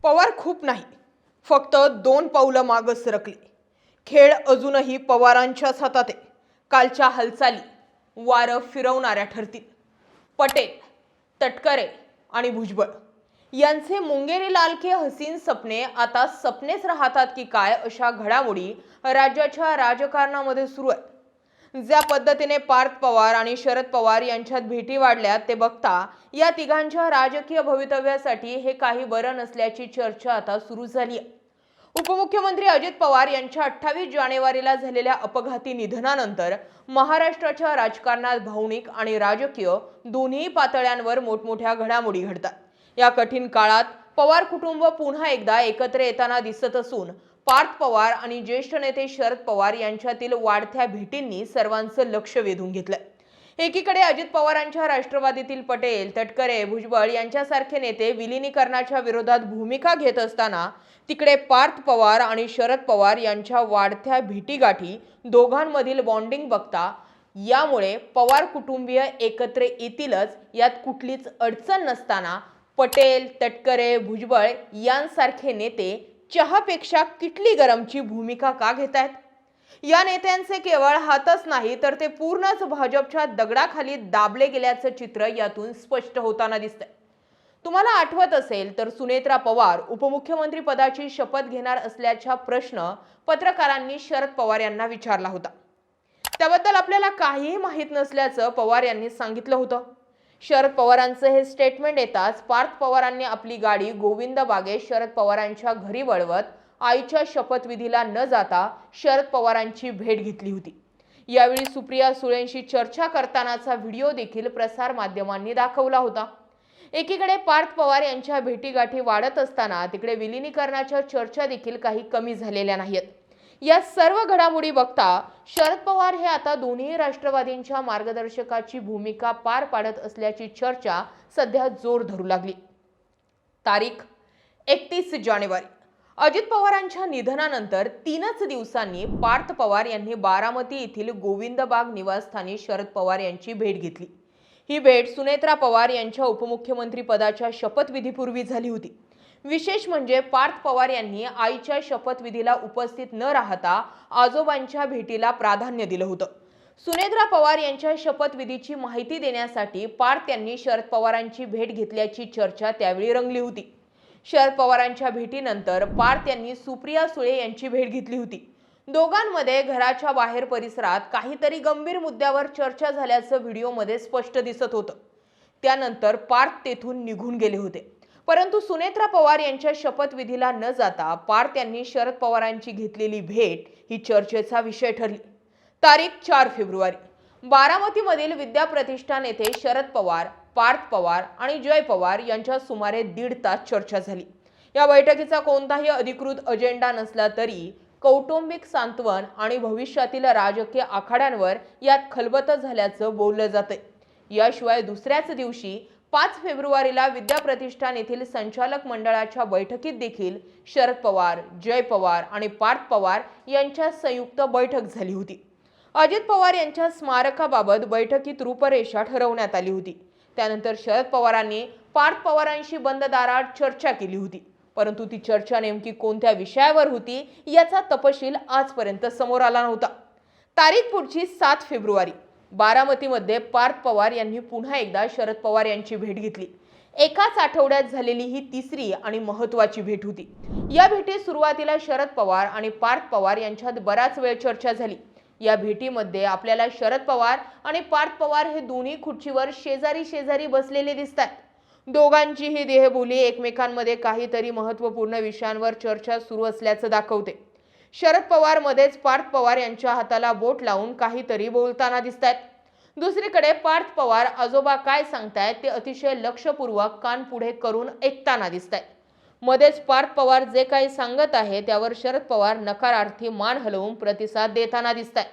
पवार खूप नाही, फक्त 2 पावलं मागं सरकले. खेळ अजूनही पवारांच्याच हातात आहे. कालच्या हालचाली वारं फिरवणाऱ्या ठरतील. पटेल, तटकरे आणि भुजबळ यांचे मुंगेरी लालके हसीन सपने आता सपनेच राहतात की काय, अशा घडामोडी राज्याच्या राजकारणामध्ये सुरू आहेत. ज्या पद्धतीने पार्थ पवार आणि शरद पवार यांच्यात भेटी वाढल्यात ते बघता या तिघांच्या राजकीय भवितव्यासाठी हे काही बरं नसल्याची चर्चा आता सुरू झाली आहे. उपमुख्यमंत्री अजित पवार यांच्या 28 जानेवारीला झालेल्या अपघाती निधनानंतर महाराष्ट्राच्या राजकारणात भावनिक आणि राजकीय दोन्ही पातळ्यांवर मोठमोठ्या घडामोडी घडतात. या कठीण काळात पवार कुटुंब पुन्हा एकदा एकत्र येताना दिसत असून पार्थ पवार आणि ज्येष्ठ नेते शरद पवार यांच्यातील वाढत्या भेटींनी सर्वांचं लक्ष वेधून घेतलंय. एकीकडे अजित पवारांच्या राष्ट्रवादीतील पटेल, तटकरे, भुजबळ यांच्यासारखे नेते विलिनीकरणाच्या विरोधात भूमिका घेत असताना तिकडे पार्थ पवार आणि शरद पवार यांच्या वाढत्या भेटीगाठी, दोघांमधील बॉन्डिंग बघता यामुळे पवार कुटुंबीय एकत्र येतीलच यात कुठलीच अडचण नसताना पटेल, तटकरे, भुजबळ यांसारखे नेते चहापेक्षा किटली गरमची भूमिका का घेत आहेत? या नेत्यांचे केवळ हातच नाही तर ते पूर्णच भाजपच्या दगडाखाली दाबले गेल्याचं चित्र यातून स्पष्ट होताना दिसतंय. तुम्हाला आठवत असेल तर सुनेत्रा पवार उपमुख्यमंत्री पदाची शपथ घेणार असल्याचा प्रश्न पत्रकारांनी शरद पवार यांना विचारला होता. त्याबद्दल आपल्याला काहीही माहीत नसल्याचं पवार यांनी सांगितलं होतं. शरद पवारांचं हे स्टेटमेंट येताच पार्थ पवारांनी आपली गाडी गोविंद बागे शरद पवारांच्या घरी वळवत आईच्या शपथविधीला न जाता शरद पवारांची भेट घेतली होती. यावेळी सुप्रिया सुळेंशी चर्चा करतानाचा व्हिडिओ देखील प्रसार माध्यमांनी दाखवला होता. एकीकडे पार्थ पवार यांच्या भेटीगाठी वाढत असताना तिकडे विलिनीकरणाच्या चर्चा देखील काही कमी झालेल्या नाहीत. या सर्व घडामोडी बघता शरद पवार हे आता दोन्ही राष्ट्रवादींच्या मार्गदर्शकाची भूमिका पार पाडत असल्याची चर्चा सध्या जोर धरू लागली. तारीख 31 जानेवारी अजित पवारांच्या निधनानंतर 3च दिवसांनी पार्थ पवार यांनी बारामती येथील गोविंदबाग निवासस्थानी शरद पवार यांची भेट घेतली. ही भेट सुनेत्रा पवार यांच्या उपमुख्यमंत्री पदाच्या शपथविधीपूर्वी झाली होती. विशेष म्हणजे पार्थ पवार यांनी आईच्या शपथविधीला उपस्थित न राहता आजोबांच्या भेटीला प्राधान्य दिलं होतं. सुनेत्रा पवार यांच्या शपथविधीची माहिती देण्यासाठी पार्थ यांनी शरद पवारांची भेट घेतल्याची चर्चा त्यावेळी रंगली होती. शरद पवारांच्या भेटीनंतर पार्थ यांनी सुप्रिया सुळे यांची भेट घेतली होती. दोघांमध्ये घराच्या बाहेर परिसरात काहीतरी गंभीर मुद्द्यावर चर्चा झाल्याचं व्हिडिओमध्ये स्पष्ट दिसत होतं. त्यानंतर पार्थ तेथून निघून गेले होते. परंतु सुनेत्रा पवार यांच्या शपथविधीला न जाता पार्थ यांनी शरद पवारांची घेतलेली भेट ही चर्चेचा विषय ठरली. तारीख 4 फेब्रुवारी बारामतीमधील विद्या प्रतिष्ठान येथे शरद पवार, पार्थ पवार आणि जय पवार यांच्या सुमारे 1.5 तास चर्चा झाली. या बैठकीचा कोणताही अधिकृत अजेंडा नसला तरी कौटुंबिक सांत्वन आणि भविष्यातील राजकीय आखाड्यांवर यात खलबतं झाल्याचं बोललं जातंय. याशिवाय दुसऱ्याच दिवशी 5 फेब्रुवारीला विद्या प्रतिष्ठान येथील संचालक मंडळाच्या बैठकीत देखील शरद पवार, जय पवार आणि पार्थ पवार यांच्या संयुक्त बैठक झाली होती. अजित पवार यांच्या स्मारकाबाबत बैठकीत रूपरेषा ठरवण्यात आली होती. त्यानंतर शरद पवारांनी पार्थ पवारांशी बंद दारात चर्चा केली होती. परंतु ती चर्चा नेमकी कोणत्या विषयावर होती याचा तपशील आजपर्यंत समोर आला नव्हता. तारीख पुढची 7 फेब्रुवारी बारामतीमध्ये पार्थ पवार यांनी पुन्हा एकदा शरद पवार यांची भेट घेतली. एकाच आठवड्यात झालेली ही तिसरी आणि महत्त्वाची भेट होती. या भेटीत सुरुवातीला शरद पवार आणि पार्थ पवार यांच्यात बराच वेळ चर्चा झाली. या भेटीमध्ये आपल्याला शरद पवार आणि पार्थ पवार हे दोन्ही खुर्चीवर शेजारी शेजारी बसलेले दिसतात. दोघांची ही देहबोली एकमेकांमध्ये काहीतरी महत्त्वपूर्ण विषयांवर चर्चा सुरू असल्याचं दाखवते. शरद पवार मध्येच पार्थ पवार यांच्या हाताला बोट लावून काहीतरी बोलताना दिसतात. दुसरीकडे पार्थ पवार आजोबा काय सांगतायत ते अतिशय लक्षपूर्वक कान पुढे करून ऐकताना दिसतात. मध्येच पार्थ पवार जे काही सांगत आहे त्यावर शरद पवार नकारार्थी मान हलवून प्रतिसाद देताना दिसतात.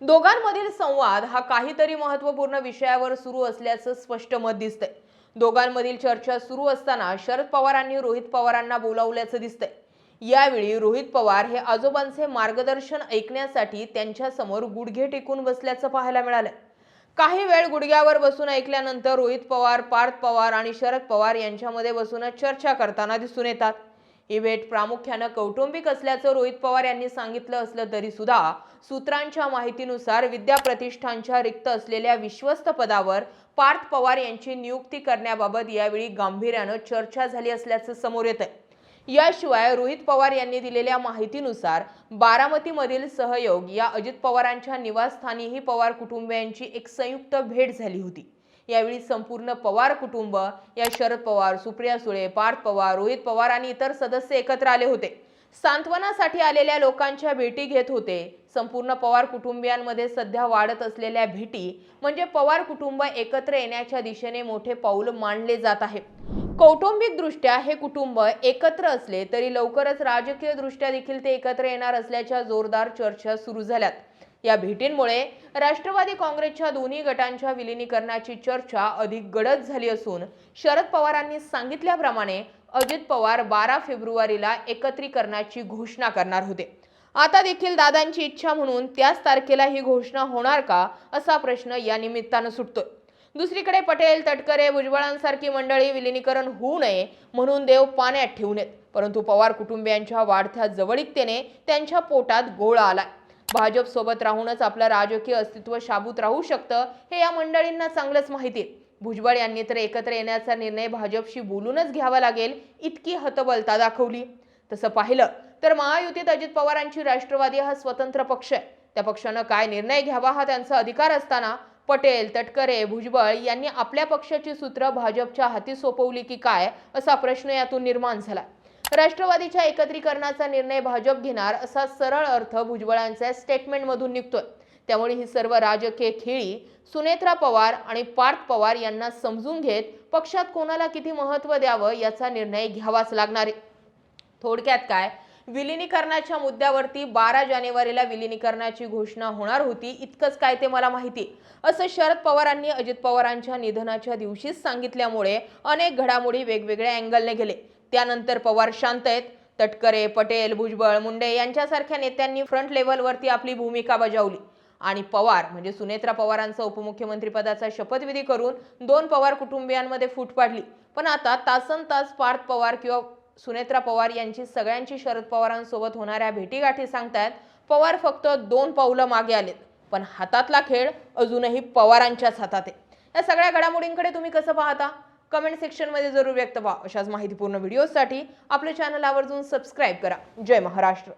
दोघांमधील संवाद हा काहीतरी महत्त्वपूर्ण विषयावर सुरू असल्याचं स्पष्ट मत दिसतंय. दोघांमधील चर्चा सुरू असताना शरद पवारांनी रोहित पवारांना बोलावल्याचं दिसतंय. यावेळी रोहित पवार हे आजोबांचे मार्गदर्शन ऐकण्यासाठी त्यांच्या समोर गुडघे टेकून बसल्याचं पाहायला मिळालं. काही वेळ गुडघ्यावर बसून ऐकल्यानंतर रोहित पवार, पार्थ पवार आणि शरद पवार यांच्यामध्ये बसूनच चर्चा करताना दिसून येतात. ही भेट प्रामुख्यानं कौटुंबिक असल्याचं रोहित पवार यांनी सांगितलं असलं तरी सुद्धा सूत्रांच्या माहितीनुसार विद्याप्रतिष्ठानच्या रिक्त असलेल्या विश्वस्त पदावर पार्थ पवार यांची नियुक्ती करण्याबाबत यावेळी गांभीर्यानं चर्चा झाली असल्याचं समोर येतंय. याशिवाय रोहित पवार यांनी दिलेल्या माहितीनुसार बारामतीमधील सहयोग या अजित पवारांच्या निवासस्थानीही पवार कुटुंबियांची एक संयुक्त भेट झाली होती. यावेळी संपूर्ण पवार कुटुंब या शरद पवार, सुप्रिया सुळे, पार्थ पवार, रोहित पवार आणि इतर सदस्य एकत्र आले होते. सांत्वनासाठी आलेल्या लोकांच्या भेटी घेत होते. संपूर्ण पवार कुटुंबियांमध्ये सध्या वाढत असलेल्या भेटी म्हणजे पवार कुटुंब एकत्र येण्याच्या दिशेने मोठे पाऊल मानले जात आहे. कौटुंबिक दृष्ट्या हे कुटुंब एकत्र असले तरी लवकरच राजकीय दृष्ट्या देखील ते एकत्र येणार असल्याच्या जोरदार चर्चा सुरू झाल्यात. या भेटींमुळे राष्ट्रवादी काँग्रेसच्या दोन्ही गटांच्या विलीनीकरणाची चर्चा अधिक गडद झाली असून शरद पवारांनी सांगितल्याप्रमाणे अजित पवार 12 फेब्रुवारीला एकत्रीकरणाची घोषणा करणार होते. आता देखील दादांची इच्छा म्हणून त्याच तारखेला ही घोषणा होणार का असा प्रश्न या निमित्तानं सुटतोय. दुसरीकडे पटेल, तटकरे, भुजबळांसारखी मंडळी विलीनीकरण होऊ नये म्हणून देव पाण्यात ठेवू नयेत, परंतु पवार कुटुंबियांच्या वाढत्या जवळीकतेने त्यांच्या पोटात गोळा आलाय. भाजप सोबत राहूनच आपलं राजकीय अस्तित्व शाबूत राहू शकतं हे या मंडळींना चांगलंच माहिती आहे. भुजबळ यांनी तर एकत्र येण्याचा निर्णय भाजपशी बोलूनच घ्यावा लागेल इतकी हतबलता दाखवली. तसं पाहिलं तर महायुतीत अजित पवारांची राष्ट्रवादी हा स्वतंत्र पक्ष आहे. त्या पक्षानं काय निर्णय घ्यावा हा त्यांचा अधिकार असताना पटेल, तटकरे, भुजबळ यांनी आपल्या पक्षाची सूत्र भाजपच्या हाती सोपवली की काय असा प्रश्न यातून निर्माण झाला. राष्ट्रवादीच्या एकत्रीकरणाचा निर्णय भाजप घेणार असा सरळ अर्थ भुजबळांच्या स्टेटमेंटमधून निघतोय. त्यामुळे ही सर्व राजकीय खेळी सुनेत्रा पवार आणि पार्थ पवार यांना समजून घेत पक्षात कोणाला किती महत्त्व द्यावं याचा निर्णय घ्यावाच लागणार आहे. थोडक्यात काय, विलीनीकरणाच्या मुद्द्यावरती 12 जानेवारीला विलीनीकरणाची घोषणा होणार होती इतकंच काय ते मला माहिती असं शरद पवारांनी अजित पवारांच्या निधनाच्या दिवशीच सांगितल्यामुळे अनेक घडामोडी वेगवेगळ्या अँगलने गेले. त्यानंतर पवार शांत आहेत. तटकरे, पटेल, भुजबळ, मुंडे यांच्यासारख्या नेत्यांनी फ्रंट लेव्हलवरती आपली भूमिका बजावली आणि पवार म्हणजे सुनेत्रा पवारांचा उपमुख्यमंत्री पदाचा शपथविधी करून 2 पवार कुटुंबियांमध्ये फूट पाडली. पण आता तासनतास पार्थ पवार किंवा सुनेत्रा पवार यांची सगळ्यांची शरद पवारांसोबत होणाऱ्या भेटीगाठी सांगतायत पवार फक्त 2 पावलं मागे आलेत, पण हातातला खेळ अजूनही पवारांच्याच हातात आहे. या सगळ्या घडामोडींकडे तुम्ही कसं पाहता? कमेंट सेक्शनमध्ये जरूर व्यक्त व्हा. अशाच माहितीपूर्ण व्हिडिओसाठी आपल्या चॅनल आवर्जून सबस्क्राईब करा. जय महाराष्ट्र.